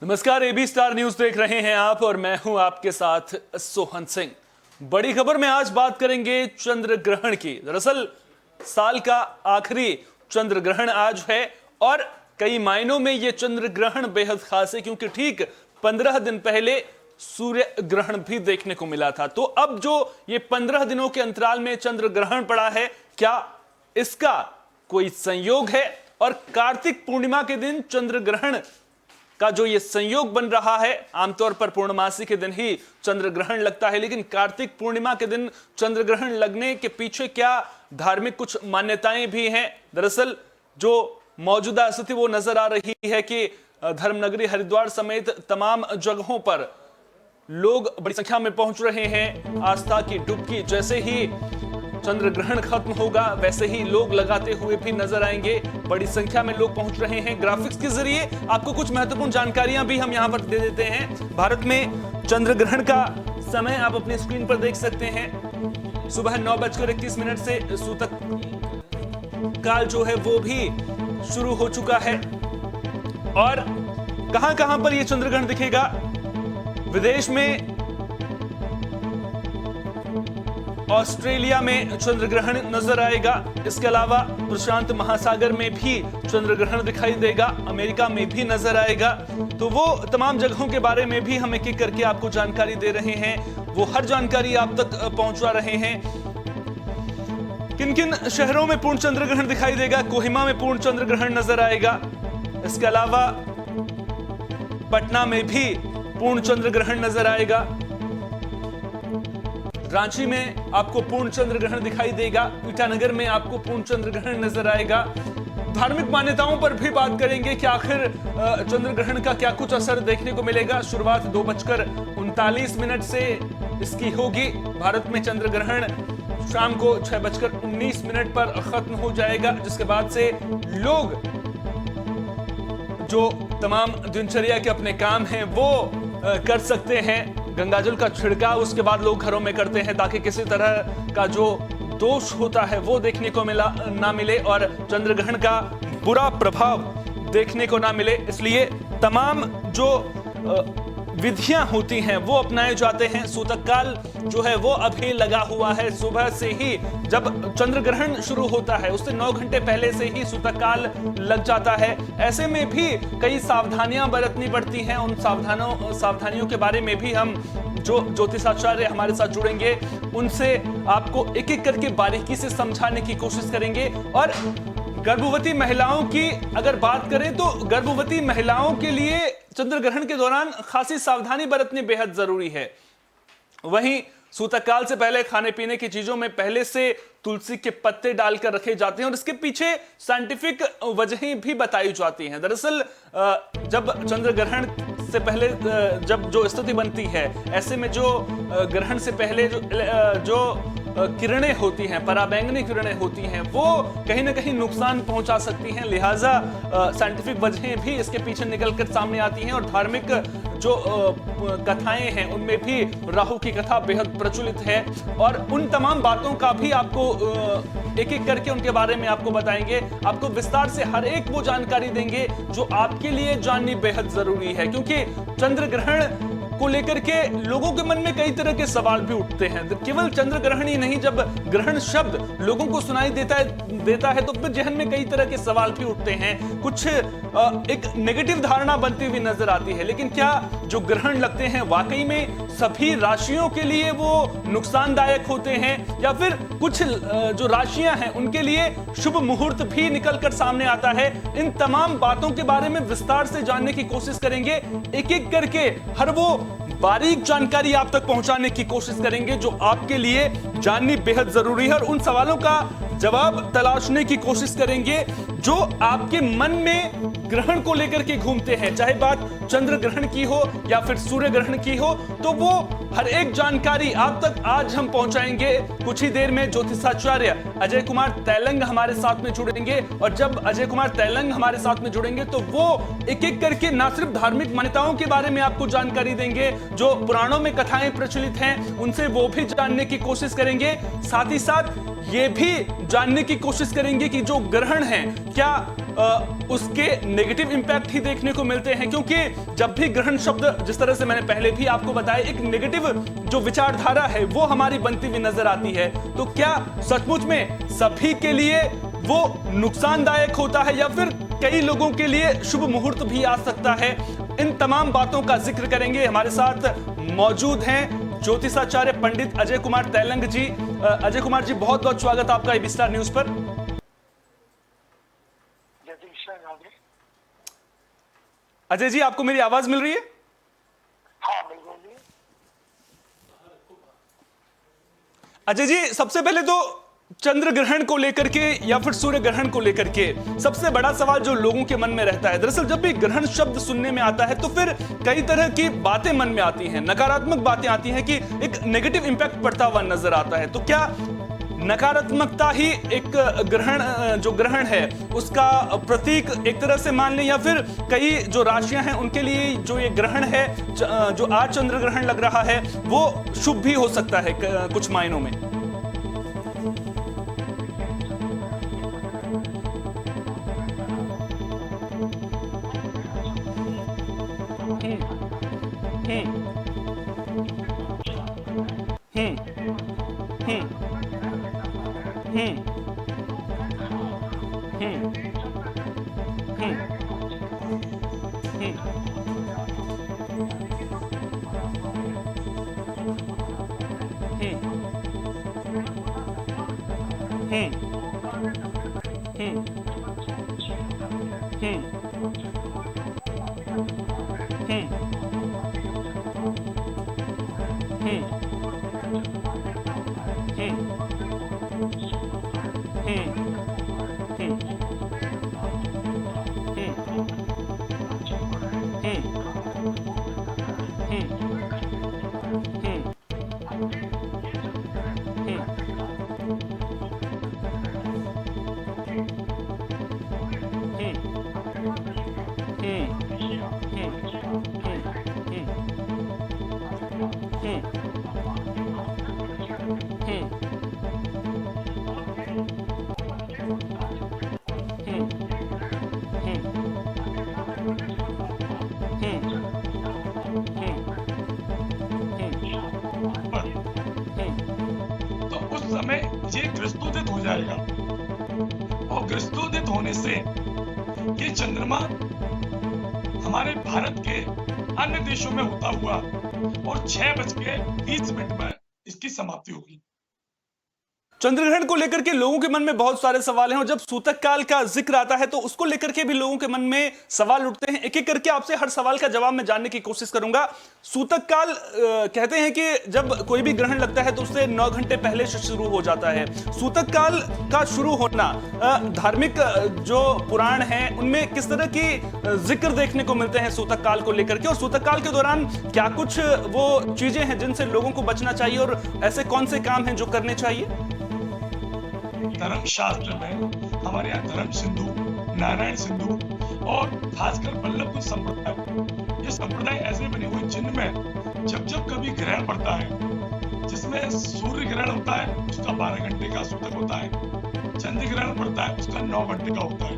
नमस्कार, AB star news देख रहे हैं आप और मैं हूं आपके साथ सोहन सिंह। बड़ी खबर में आज बात करेंगे चंद्र ग्रहण की। दरअसल साल का आखिरी चंद्र ग्रहण आज है और कई मायनों में यह चंद्र ग्रहण बेहद खास है क्योंकि ठीक 15 दिन पहले सूर्य ग्रहण भी देखने को मिला था। तो अब जो ये 15 दिनों के अंतराल में चंद्र ग्रहण पड़ा है, क्या इसका कोई संयोग है? और कार्तिक पूर्णिमा के दिन चंद्र ग्रहण का जो ये संयोग बन रहा है, आमतौर पर पूर्णमासी के दिन ही चंद्र ग्रहण लगता है, लेकिन कार्तिक पूर्णिमा के दिन चंद्र ग्रहण लगने के पीछे क्या धार्मिक कुछ मान्यताएं भी हैं? दरअसल जो मौजूदा स्थिति वो नजर आ रही है कि धर्मनगरी हरिद्वार समेत तमाम जगहों पर लोग बड़ी संख्या में पहुंच रहे हैं। आस्था की डुबकी जैसे ही चंद्र ग्रहण खत्म होगा वैसे ही लोग लगाते हुए भी नजर आएंगे। बड़ी संख्या में लोग पहुंच रहे हैं। ग्राफिक्स के जरिए आपको कुछ महत्वपूर्ण जानकारियां भी हम यहां पर दे देते हैं। भारत में चंद्र ग्रहण का समय आप अपनी स्क्रीन पर देख सकते हैं। सुबह 9:21 से सूतक काल जो है वो भी शुरू हो चुका है। और कहां कहां पर यह चंद्र ग्रहण दिखेगा? विदेश में ऑस्ट्रेलिया में चंद्र ग्रहण नजर आएगा। इसके अलावा प्रशांत महासागर में भी चंद्र ग्रहण दिखाई देगा। अमेरिका में भी नजर आएगा। तो वो तमाम जगहों के बारे में भी हम एक एक करके आपको जानकारी दे रहे हैं। वो हर जानकारी आप तक पहुंचा रहे हैं। किन किन शहरों में पूर्ण चंद्र ग्रहण दिखाई देगा? कोहिमा में पूर्ण चंद्र ग्रहण नजर आएगा। इसके अलावा पटना में भी पूर्ण चंद्र ग्रहण नजर आएगा। रांची में आपको पूर्ण चंद्र ग्रहण दिखाई देगा। ईटानगर में आपको पूर्ण चंद्र ग्रहण नजर आएगा। धार्मिक मान्यताओं पर भी बात करेंगे कि आखिर चंद्र ग्रहण का क्या कुछ असर देखने को मिलेगा। शुरुआत 2:39 से इसकी होगी। भारत में चंद्र ग्रहण शाम को 6:19 पर खत्म हो जाएगा, जिसके बाद से लोग जो तमाम दिनचर्या के अपने काम हैं वो कर सकते हैं। गंगाजल का छिड़काव उसके बाद लोग घरों में करते हैं ताकि किसी तरह का जो दोष होता है वो देखने को ना मिले और चंद्र ग्रहण का बुरा प्रभाव देखने को ना मिले। इसलिए तमाम जो विधियां होती हैं वो अपनाए जाते हैं। सूतक काल जो है वो अभी लगा हुआ है। सुबह से ही जब चंद्र ग्रहण शुरू होता है उससे 9 घंटे पहले से ही सूतक काल लग जाता है। ऐसे में भी कई सावधानियां बरतनी पड़ती हैं। उन सावधानियों के बारे में भी हम जो ज्योतिषाचार्य हमारे साथ जुड़ेंगे उनसे आपको एक एक करके बारीकी से समझाने की कोशिश करेंगे। और गर्भवती महिलाओं की अगर बात करें तो गर्भवती महिलाओं के लिए चंद्र ग्रहण के दौरान खासी सावधानी बरतनी बेहद जरूरी है। वहीं सूतक काल से पहले खाने पीने की चीजों में पहले से तुलसी के पत्ते डालकर रखे जाते हैं और इसके पीछे साइंटिफिक वजहें भी बताई जाती हैं। दरअसल जब चंद्र ग्रहण से पहले जब जो स्थिति बनती है, ऐसे में जो ग्रहण से पहले जो किरणें होती हैं, पराबैंगनी किरणें होती हैं, वो कहीं ना कहीं नुकसान पहुंचा सकती हैं। लिहाजा साइंटिफिक वजहें भी इसके पीछे निकलकर सामने आती हैं। और धार्मिक जो कथाएं हैं उनमें भी राहु की कथा बेहद प्रचलित है। और उन तमाम बातों का भी आपको एक एक करके उनके बारे में आपको बताएंगे। आपको विस्तार से हर एक वो जानकारी देंगे जो आपके लिए जाननी बेहद जरूरी है, क्योंकि चंद्र ग्रहण को लेकर के लोगों के मन में कई तरह के सवाल भी उठते हैं। केवल चंद्र ग्रहण ही नहीं, जब ग्रहण शब्द लोगों को सुनाई देता है तो फिर जहन में कई तरह के सवाल भी उठते हैं। कुछ एक नेगेटिव धारणा बनती हुई नजर आती है। लेकिन क्या जो ग्रहण लगते हैं वाकई में सभी राशियों के लिए वो नुकसानदायक होते हैं, या फिर कुछ जो राशियां हैं उनके लिए शुभ मुहूर्त भी निकलकर सामने आता है? इन तमाम बातों के बारे में विस्तार से जानने की कोशिश करेंगे। एक एक करके हर वो बारीक जानकारी आप तक पहुंचाने की कोशिश करेंगे जो आपके लिए जाननी बेहद जरूरी है। और उन सवालों का जवाब तलाशने की कोशिश करेंगे जो आपके मन में ग्रहण को लेकर के घूमते हैं। चाहे बात चंद्र ग्रहण की हो या फिर सूर्य ग्रहण की हो, तो वो हर एक जानकारी आप तक आज हम पहुंचाएंगे। कुछ ही देर में ज्योतिषाचार्य अजय कुमार तैलंग हमारे साथ में जुड़ेंगे, और जब अजय कुमार तैलंग हमारे साथ में जुड़ेंगे तो वो एक एक करके ना सिर्फ धार्मिक मान्यताओं के बारे में आपको जानकारी देंगे, जो पुराणों में कथाएं प्रचलित हैं उनसे वो भी जानने की कोशिश करेंगे। साथ ही साथ ये भी जानने की कोशिश करेंगे कि जो ग्रहण है क्या उसके नेगेटिव इंपैक्ट ही देखने को मिलते हैं, क्योंकि जब भी ग्रहण शब्द, जिस तरह से मैंने पहले भी आपको बताया, एक नेगेटिव जो विचारधारा है वो हमारी बनती हुई नजर आती है। तो क्या सचमुच में सभी के लिए वो नुकसानदायक होता है या फिर कई लोगों के लिए शुभ मुहूर्त भी आ सकता है? इन तमाम बातों का जिक्र करेंगे। हमारे साथ मौजूद हैं ज्योतिषाचार्य पंडित अजय कुमार तैलंग जी। अजय कुमार जी, बहुत बहुत स्वागत आपका एबी स्टार न्यूज पर। अजय जी, आपको मेरी आवाज मिल रही है? हाँ, मिल रही है। अजय जी, सबसे पहले तो चंद्र ग्रहण को लेकर के या फिर सूर्य ग्रहण को लेकर के सबसे बड़ा सवाल जो लोगों के मन में रहता है, दरअसल जब भी ग्रहण शब्द सुनने में आता है तो फिर कई तरह की बातें मन में आती हैं, नकारात्मक बातें आती हैं कि एक नेगेटिव इंपैक्ट पड़ता हुआ नजर आता है। तो क्या नकारात्मकता ही एक ग्रहण, जो ग्रहण है उसका प्रतीक एक तरह से मान लें, या फिर कई जो राशियां हैं उनके लिए जो ये ग्रहण है, जो आज चंद्र ग्रहण लग रहा है, वो शुभ भी हो सकता है कुछ मायनों में? तो उस समय ये ग्रस्तोदित हो जाएगा, और ग्रस्तोदित होने से ये चंद्रमा हमारे भारत के अन्य देशों में होता हुआ और 6:20 में इसकी समाप्ति होगी। चंद्रग्रहण को लेकर के लोगों के मन में बहुत सारे सवाल हैं, और जब सूतक काल का जिक्र आता है तो उसको लेकर के भी लोगों के मन में सवाल उठते हैं। एक एक करके आपसे हर सवाल का जवाब मैं जानने की कोशिश करूंगा। सूतक काल कहते हैं कि जब कोई भी ग्रहण लगता है तो उससे 9 घंटे पहले से शुरू हो जाता है। सूतक काल का शुरू होना धार्मिक जो पुराण है उनमें किस तरह की जिक्र देखने को मिलते हैं सूतक काल को लेकर के, और सूतक काल के दौरान क्या कुछ वो चीजें हैं जिनसे लोगों को बचना चाहिए, और ऐसे कौन से काम हैं जो करने चाहिए? धर्म शास्त्र में हमारे यहाँ धर्म सिंधु, नारायण सिंधु और खासकर वल्लभ कुंज संप्रदाय, ये संप्रदाय ऐसे बने हुए जिनमें जब जब कभी ग्रहण पड़ता है, जिसमें सूर्य ग्रहण होता है उसका 12 घंटे का सूतक होता है, चंद्र ग्रहण पड़ता है उसका 9 घंटे का होता है।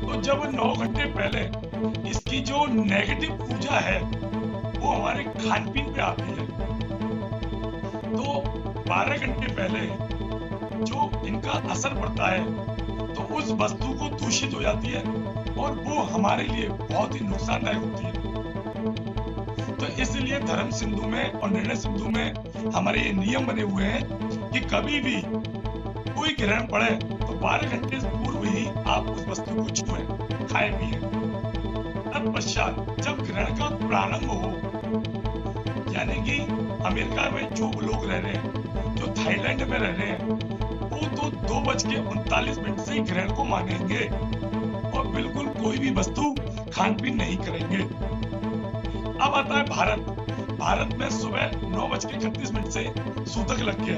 तो जब 9 घंटे पहले इसकी जो नेगेटिव ऊर्जा है वो हमारे खान पीन पे आती है, तो 12 घंटे पहले जो इनका असर पड़ता है तो उस वस्तु को दूषित हो जाती है और वो हमारे लिए बहुत ही नुकसानदायक होती है। तो इसलिए धर्म सिंधु में और निर्णय सिंधु में हमारे ये नियम बने हुए हैं कि कभी भी कोई ग्रहण पड़े तो 12 घंटे पूर्व ही आप उस वस्तु को छुएं, खाएं पिएं। तत्पश्चात जब ग्रहण का प्रारंभ हो, यानी कि अमेरिका में जो लोग रह रहे हैं, जो थाईलैंड में रह रहे हैं, वो तो 2:39 से ग्रहण को मानेंगे और बिल्कुल कोई भी वस्तु खान पीन नहीं करेंगे। अब आता है भारत। भारत में सुबह 9:31 से सूतक लग गया,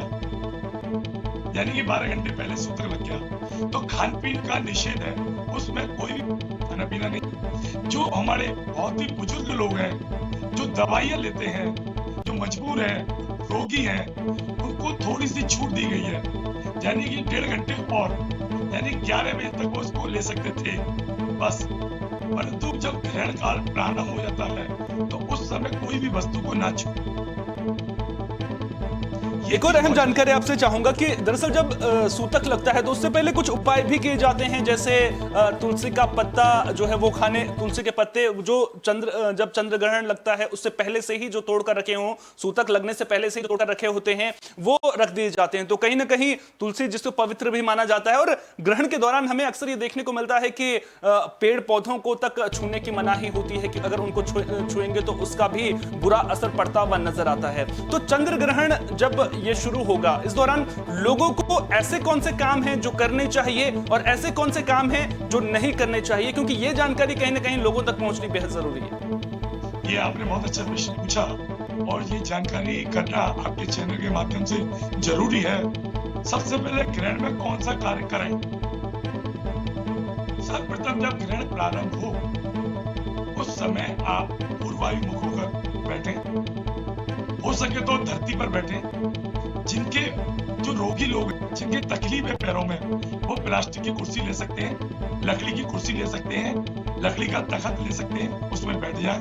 यानी कि 12 घंटे पहले सूतक लग गया। तो खान पीन का निषेध है, उसमें कोई भी खाना पीना नहीं। जो हमारे बहुत ही बुजुर्ग लोग हैं, जो दवाइयाँ लेते हैं, जो मजबूर हैं, रोगी हैं, उनको थोड़ी सी छूट दी गई है, यानी कि 1.5 घंटे और, यानी 11 बजे तक वो उसको ले सकते थे बस। परंतु जब ग्रहण काल प्रारंभ हो जाता है तो उस समय कोई भी वस्तु को ना छू। एक और अहम जानकारी आपसे चाहूंगा कि दरअसल जब सूतक लगता है तो उससे पहले कुछ उपाय भी किए जाते हैं, जैसे तुलसी का पत्ता जो है वो खाने, तुलसी के पत्ते जो जब चंद्र ग्रहण लगता है उससे पहले से ही जो तोड़कर रखे हों, सूतक लगने से पहले से ही तोड़कर रखे होते हैं वो रख दिए जाते हैं। तो कहीं ना कहीं तुलसी जिसको पवित्र भी माना जाता है, और ग्रहण के दौरान हमें अक्सर ये देखने को मिलता है कि पेड़ पौधों को तक छूने की मनाही होती है कि अगर उनको छुएंगे तो उसका भी बुरा असर पड़ता हुआ नजर आता है। तो चंद्र ग्रहण जब ये शुरू होगा, इस दौरान लोगों को ऐसे कौन से काम हैं जो करने चाहिए और ऐसे कौन से काम हैं जो नहीं करने चाहिए, क्योंकि ये जानकारी कहीं ना कहीं लोगों तक पहुंचनी बेहद जरूरी है। ये आपने बहुत अच्छा प्रश्न पूछा और ये जानकारी करना आपके चैनल के माध्यम से जरूरी है। सबसे पहले ग्रहण में कौन सा कार्य करें। सर्वप्रथम जब ग्रहण प्रारंभ हो उस समय आप पूर्वाभिमुख होकर बैठें, हो सके तो धरती पर बैठें। जिनके जो रोगी लोग जिनके तकलीफ है पैरों में, वो प्लास्टिक की कुर्सी ले सकते हैं, लकड़ी की कुर्सी ले सकते हैं, लकड़ी का तख्त ले सकते हैं, उसमें बैठ जाए।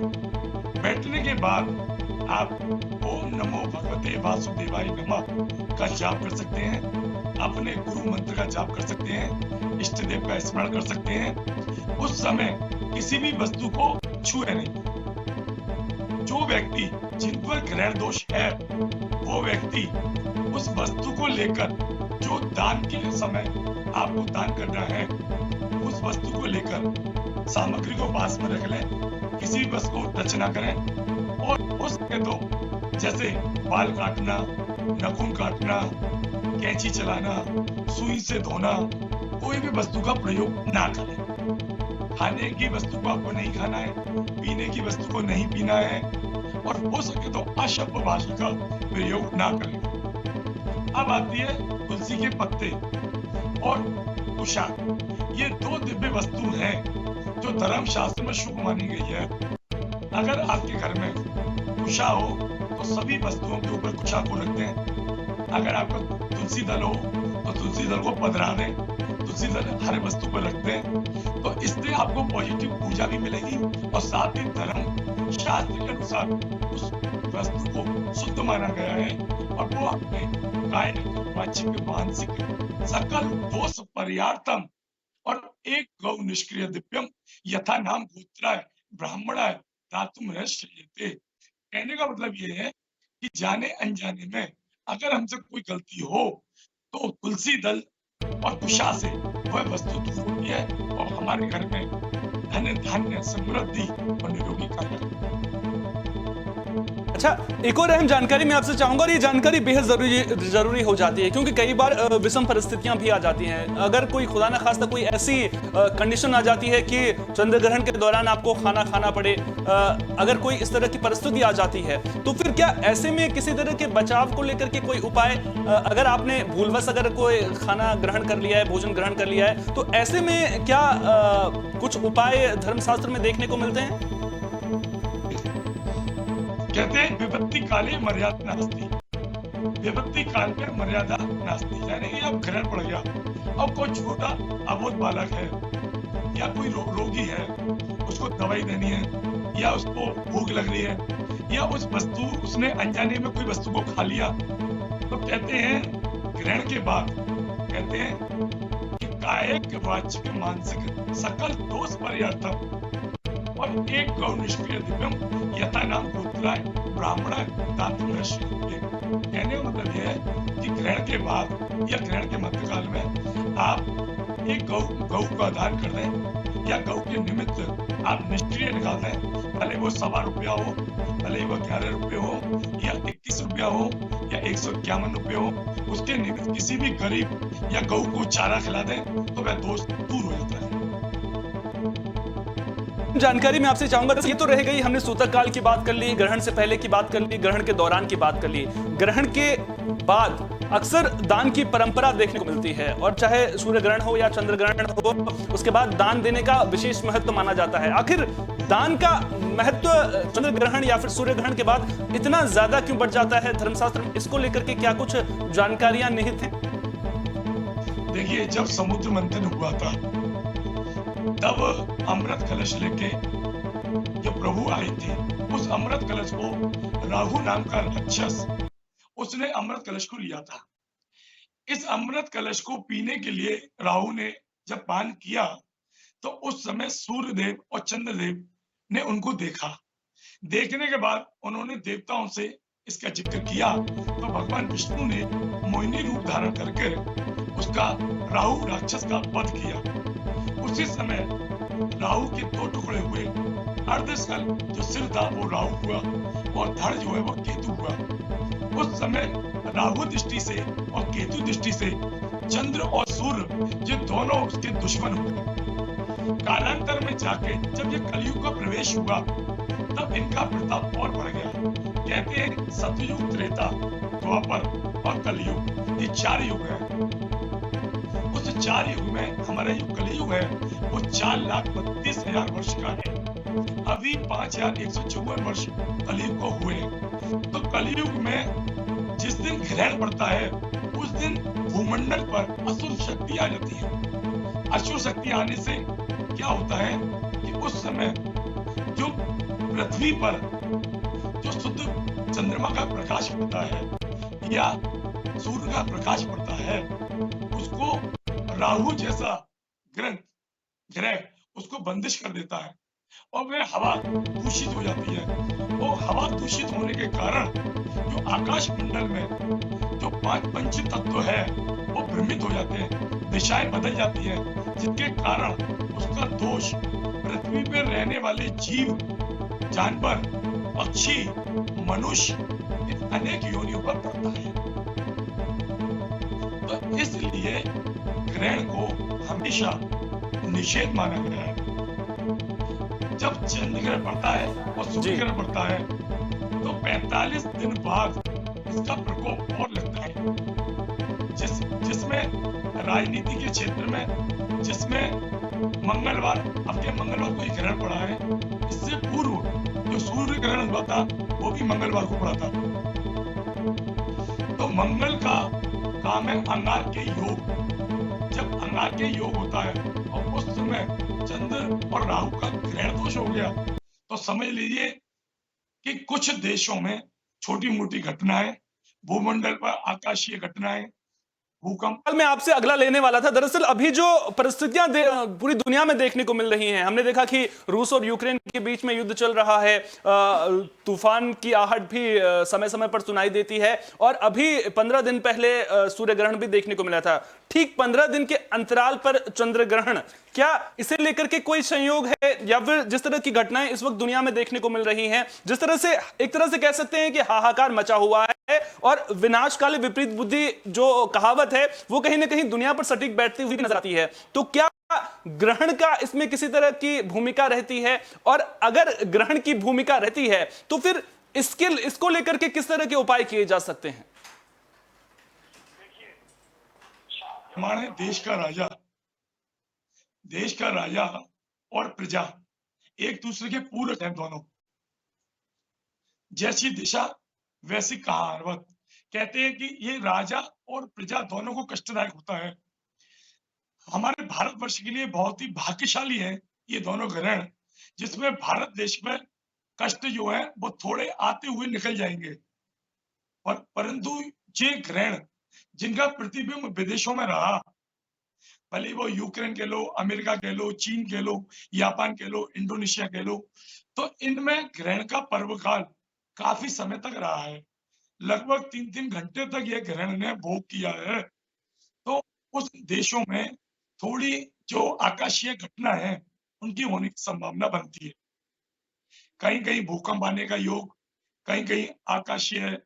बैठने के बाद आप ओम नमो भगवते वासुदेवाय नमः का जाप कर सकते हैं, अपने गुरु मंत्र का जाप कर सकते हैं, इष्ट देव का स्मरण कर सकते हैं। उस समय किसी भी वस्तु को छुए नहीं। जो व्यक्ति जिन पर ग्रहण दोष है वो व्यक्ति उस वस्तु को लेकर जो दान के समय आपको दान करना है, उस वस्तु को लेकर सामग्री को पास में रख लें, किसी भी वस्तु को टच ना करें। और हो सके तो जैसे बाल काटना, नाखून काटना, कैंची चलाना, सुई से धोना, कोई भी वस्तु का प्रयोग ना करें। खाने की वस्तु को आपको नहीं खाना है, पीने की वस्तु को नहीं पीना है, और हो सके तो अशुभ भाषा का प्रयोग ना करें। अब आती है तुलसी के पत्ते और कुशा। ये दो दिव्य वस्तु हैं जो धर्म शास्त्र में शुभ मानी गई है। अगर आपके घर में कुशा हो तो सभी वस्तुओं के ऊपर कुशा को रख दें। अगर आपका तुलसी दल हो तो तुलसी दल को पधरा दें, तुलसी दल हर वस्तु पर रख दें। तो इससे आपको पॉजिटिव ऊर्जा भी मिलेगी और साथ ही धर्म शास्त्र के अनुसार उस वस्तु को शुद्ध माना गया है और वो अपने कायिक, वाचिक, मानसिक सकल दोष पर्यार्थम। और एक गौ निष्क्रिय दिव्यम यथा नाम गोत्राय ब्राह्मणाय दातुम रहस्यते। कहने का मतलब ये है कि जाने अनजाने में अगर हमसे कोई गलती हो तो तुलसी दल और कुशा से वह वस्तु दूर होती है और हमारे घर में धन धान्य समृद्धि और निरोगी कार्य। अच्छा, एक और अहम जानकारी मैं आपसे चाहूंगा, और ये जानकारी बेहद जरूरी हो जाती है क्योंकि कई बार विषम परिस्थितियां भी आ जाती हैं। अगर कोई खुदा न खास्ता कोई ऐसी कंडीशन आ जाती है कि चंद्र ग्रहण के दौरान आपको खाना खाना पड़े, अगर कोई इस तरह की परिस्थिति आ जाती है तो फिर क्या ऐसे में किसी तरह के बचाव को लेकर के कोई उपाय, अगर आपने भूलवश अगर कोई खाना ग्रहण कर लिया है, भोजन ग्रहण कर लिया है, तो ऐसे में क्या कुछ उपाय धर्मशास्त्र में देखने को मिलते हैं? कहते हैं विपत्ति काले मर्यादा नास्ति। विपत्ति काल में मर्यादा नास्ति, यानी कि अब ग्रहण पड़ गया, अब कोई छोटा अबोध बालक है या कोई रोगी है, उसको दवाई देनी है या उसको भूख लग रही है या उस वस्तु उसने अनजाने में कोई वस्तु को खा लिया, तो कहते हैं ग्रहण के बाद कहते हैं कि कायिक, वाचिक, मानसिक सकल दोष पर्यार्थम और एक गौ निष्क्रिय दिव्यम यथा नाम गोत्राय ब्राह्मणाय दातुम रहस्यते। कहने का मतलब यह है कि ग्रहण के बाद या ग्रहण के मध्यकाल में आप एक गौ का दान कर दें या गौ के निमित्त आप निष्क्रिय निकाल दें, भले वो 1.25 रुपया हो, भले वो 11 रुपये हो या 21 रुपया हो या 151 रुपये हो, उसके निमित्त किसी भी गरीब या गौ को चारा खिला दें तो वह दोष दूर हो जाता है। जानकारी मैं आपसे चाहूंगा, ये तो रह गई, हमने सूतक काल की बात कर ली, ग्रहण से पहले की बात कर ली, ग्रहण के दौरान की बात कर ली। ग्रहण के बाद अक्सर दान की परंपरा देखने को मिलती है, और चाहे सूर्य ग्रहण हो या चंद्र ग्रहण हो, उसके बाद दान देने का विशेष महत्व माना जाता है। आखिर दान का महत्व चंद्र ग्रहण या फिर सूर्य ग्रहण के बाद इतना ज्यादा क्यों बढ़ जाता है? धर्मशास्त्र में इसको लेकर के क्या कुछ जानकारियां निहित हैं? देखिए, जब समुद्र मंथन हुआ था तब अमृत कलश लेके जो प्रभु आए थे, उस अमृत कलश को राहु नाम का राक्षस, उसने अमृत कलश को लिया था। इस अमृत कलश को पीने के लिए राहु ने जब पान किया तो उस समय सूर्यदेव और चंद्रदेव ने उनको देखा। देखने के बाद उन्होंने देवताओं से इसका जिक्र किया तो भगवान विष्णु ने मोहिनी रूप धारण करके उसका राहु राक्षस का वध किया। उसी समय राहु के दो टुकड़े हुए, अर्धस्कल जो सिर था वो राहु हुआ और धड़ जो है वो केतु हुआ। उस समय राहु दृष्टि से और केतु दृष्टि से चंद्र और सूर्य ये दोनों उसके दुश्मन हुए। कालांतर में जाके जब ये कलयुग का प्रवेश हुआ तब इनका प्रताप और बढ़ गया। कहते हैं सतयुग, त्रेता, द्वापर और कलयुग, ये 4 युग है। उस 4 युग में हमारा जो कलयुग है वो 4,32,000 वर्ष का है। अभी 5,154 वर्ष कलयुग को हुए। तो कलयुग में जिस दिन ग्रहण पड़ता है उस दिन भूमंडल पर असुर शक्ति आ जाती है। असुर शक्ति आने से क्या होता है कि उस समय जो पृथ्वी पर जो शुद्ध चंद्रमा का प्रकाश पड़ता है या सूर्य का प्रकाश पड़ता है, उसको राहु जैसा ग्रह उसको बंदिश कर देता है और वह हवा दूषित हो जाती है। वो हवा दूषित होने के कारण जो आकाश मंडल में जो 5 पंच तत्व है वो भ्रमित हो जाते हैं, दिशाएं बदल जाती है, जिसके कारण उसका दोष पृथ्वी पर रहने वाले जीव, जानवर, पक्षी, मनुष्य, इन अनेक योनियों पर पड़ता है। तो इसलिए ग्रहण को हमेशा निषेध माना गया है। जब चंद्र ग्रहण पड़ता है और सूर्य ग्रहण पड़ता है तो 45 दिन बाद इसका प्रकोप और लगता है। जिसमें राजनीति के क्षेत्र में, जिसमें मंगलवार, अब के मंगलवार को ही ग्रहण पड़ा है, इससे पूर्व जो सूर्य ग्रहण हुआ था वो भी मंगलवार को पड़ा था। तो मंगल का काम है अंगार के योग। जब अंगार के योग होता है और उस समय चंद्र और राहु का ग्रहण दोष हो गया तो समझ लीजिए कि कुछ देशों में छोटी मोटी घटनाएं, भूमंडल पर आकाशीय घटनाएं, भूकंप। मैं आपसे अगला लेने वाला था। दरअसल अभी जो परिस्थितियां पूरी दुनिया में देखने को मिल रही हैं, हमने देखा कि रूस और यूक्रेन के बीच में युद्ध चल रहा है, तूफान की आहट भी समय समय पर सुनाई देती है, और अभी 15 दिन पहले सूर्य ग्रहण भी देखने को मिला था। ठीक 15 दिन के अंतराल पर चंद्र ग्रहण, क्या इसे लेकर के कोई संयोग है, या फिर जिस तरह की घटनाएं इस वक्त दुनिया में देखने को मिल रही हैं, जिस तरह से एक तरह से कह सकते हैं कि हाहाकार मचा हुआ है और विनाशकाले विपरीत बुद्धि जो कहावत है वो कहीं ना कहीं दुनिया पर सटीक बैठती हुई नजर आती है, तो क्या ग्रहण का इसमें किसी तरह की भूमिका रहती है? और अगर ग्रहण की भूमिका रहती है तो फिर इसको लेकर के किस तरह के उपाय किए जा सकते हैं? हमारे देश का राजा और प्रजा एक दूसरे के पूरक हैं दोनों। जैसी दिशा वैसी कहावत। कहते हैं कि ये राजा और प्रजा दोनों को कष्टदायक होता है। हमारे भारतवर्ष के लिए बहुत ही भाग्यशाली है ये दोनों ग्रहण, जिसमें भारत देश में कष्ट जो है वो थोड़े आते हुए निकल जाएंगे। और परंतु ये ग्रहण जिनका प्रतिबिंब विदेशों में रहा, भले वो यूक्रेन के लो, अमेरिका के लो, चीन के लो, जापान के लो, इंडोनेशिया के लो, तो इनमें ग्रहण का पर्वकाल काफी समय तक रहा है। लगभग 3-3 घंटे तक ये ग्रहण ने भोग किया है। तो उस देशों में थोड़ी जो आकाशीय घटना है उनकी होने की संभावना बनती है। कहीं कहीं भूकंप आने का योग, कहीं कहीं आकाशीय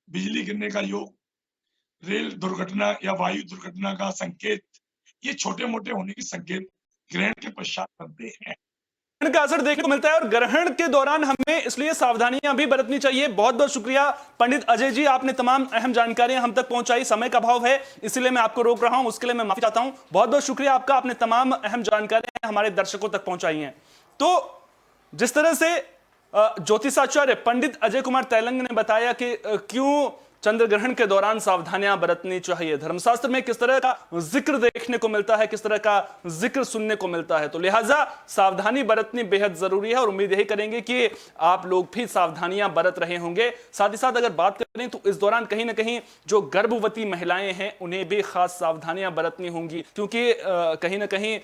बिजली गिरने का योग, रेल दुर्घटना या वायु दुर्घटना का संकेत, ये छोटे मोटे होने के संकेत ग्रहण के पश्चात बनते हैं। ग्रहण का असर देखने को मिलता है और ग्रहण के दौरान हमें इसलिए सावधानियां भी बरतनी चाहिए। बहुत बहुत शुक्रिया पंडित अजय जी, आपने तमाम अहम जानकारियां हम तक पहुंचाई। समय का अभाव है इसलिए मैं आपको रोक रहा हूं, उसके लिए मैं माफी चाहता हूं। बहुत बहुत शुक्रिया आपका, आपने तमाम अहम जानकारियां हमारे दर्शकों तक पहुंचाई हैं। तो जिस तरह से ज्योतिषाचार्य पंडित अजय कुमार तैलंग ने बताया कि क्यों चंद्र ग्रहण के दौरान सावधानियां बरतनी चाहिए, धर्मशास्त्र में किस तरह का जिक्र देखने को मिलता है, किस तरह का जिक्र सुनने को मिलता है, तो लिहाजा सावधानी बरतनी बेहद जरूरी है और उम्मीद यही करेंगे कि आप लोग भी सावधानियां बरत रहे होंगे। साथ ही साथ अगर बात करें तो इस दौरान कहीं ना कहीं जो गर्भवती महिलाएं हैं उन्हें भी खास सावधानियां बरतनी होंगी, क्योंकि कहीं ना कहीं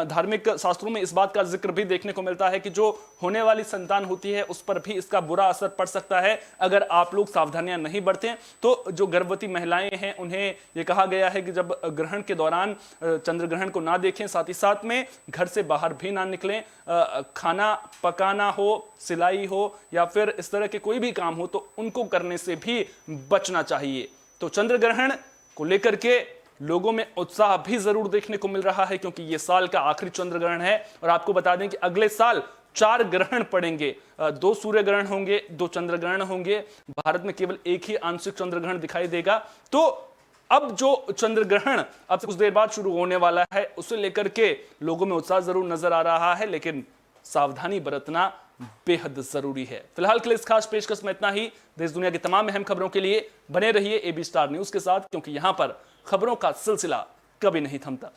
धार्मिक शास्त्रों में इस बात का जिक्र भी देखने को मिलता है कि जो होने वाली संतान होती है उस पर भी इसका बुरा असर पड़ सकता है अगर आप लोग सावधानियां नहीं बरतें। तो जो गर्भवती महिलाएं हैं उन्हें यह कहा गया है कि जब ग्रहण के दौरान चंद्र ग्रहण को ना देखें, साथ ही साथ में घर से बाहर भी ना निकलें, खाना पकाना हो, सिलाई हो या फिर इस तरह के कोई भी काम हो तो उनको करने से भी बचना चाहिए। तो चंद्र ग्रहण को लेकर के लोगों में उत्साह भी जरूर देखने को मिल रहा है, क्योंकि यह साल का आखिरी चंद्र ग्रहण है और आपको बता दें कि अगले साल 4 ग्रहण पड़ेंगे, 2 सूर्य ग्रहण होंगे, 2 चंद्र ग्रहण होंगे। भारत में केवल एक ही आंशिक चंद्र ग्रहण दिखाई देगा। तो अब जो चंद्र ग्रहण अब से कुछ देर बाद शुरू होने वाला है उसे लेकर के लोगों में उत्साह जरूर नजर आ रहा है, लेकिन सावधानी बरतना बेहद जरूरी है। फिलहाल के लिए इस खास पेशकश में इतना ही। देश दुनिया की तमाम अहम खबरों के लिए बने रहिए AB स्टार न्यूज के साथ, क्योंकि यहां पर खबरों का सिलसिला कभी नहीं थमता।